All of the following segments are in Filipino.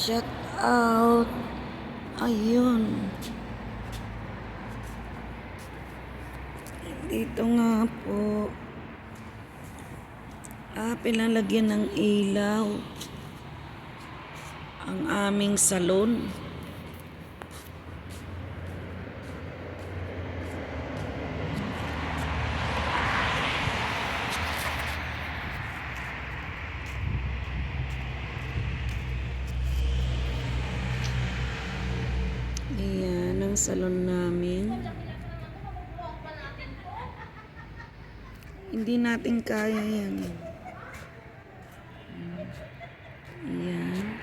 Shout out. Ayun. Dito nga po. Pinalagyan ng ilaw ang aming salon. Ayan ang salon namin. Hindi natin kaya yan. Ayan.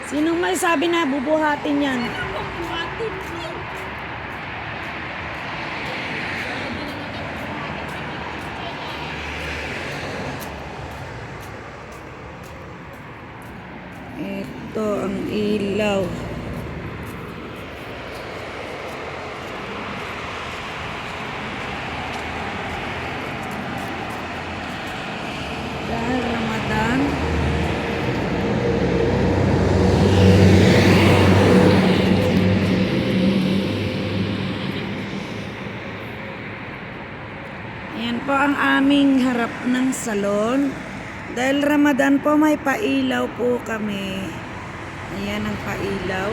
Sinong may sabi na bubuhatin yan? Ito ang ilaw. Dahil Ramadan, ayan po ang aming harap ng salon. Dahil Ramadan po, may pailaw po kami. Ayan ang pailaw.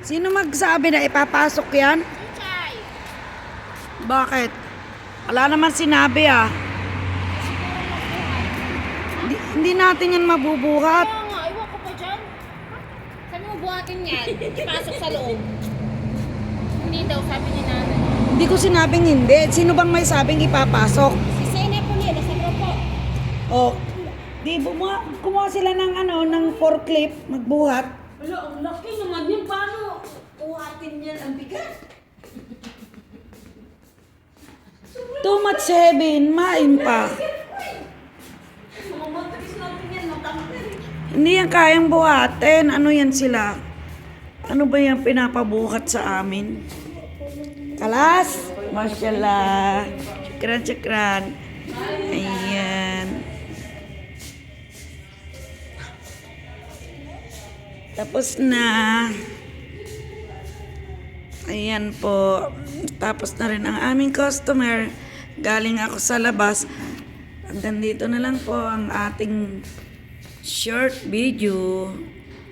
Sino magsabi na ipapasok yan? Chay! Bakit? Wala naman sinabi ah. Hindi natin yan mabubuhat. Kaya nga, iwan ko pa dyan. Saan mo buhatin yan? Ipasok sa loob. Hindi daw, sabi ni nanay. Hindi ko sinabing hindi. Sino bang may sabing ipapasok? Si Sene po nila, sa grupo. Oh, di kumuha sila ng ng forklift, magbuhat. Wala, ang laki naman yun. Paano buhatin yan? Ang bigat. Too much heavy, main pa. Mamatis natin yan, matanggal. Hindi yan kayang buhatin. Ano yan sila? Ano ba yan pinapabuhat sa amin? Kalas? Mashallah. Chakran, chakran. Ayan. Tapos na. Ayan po. Tapos na rin ang aming customer. Galing ako sa labas. Hanggang dito na lang po ang ating short video.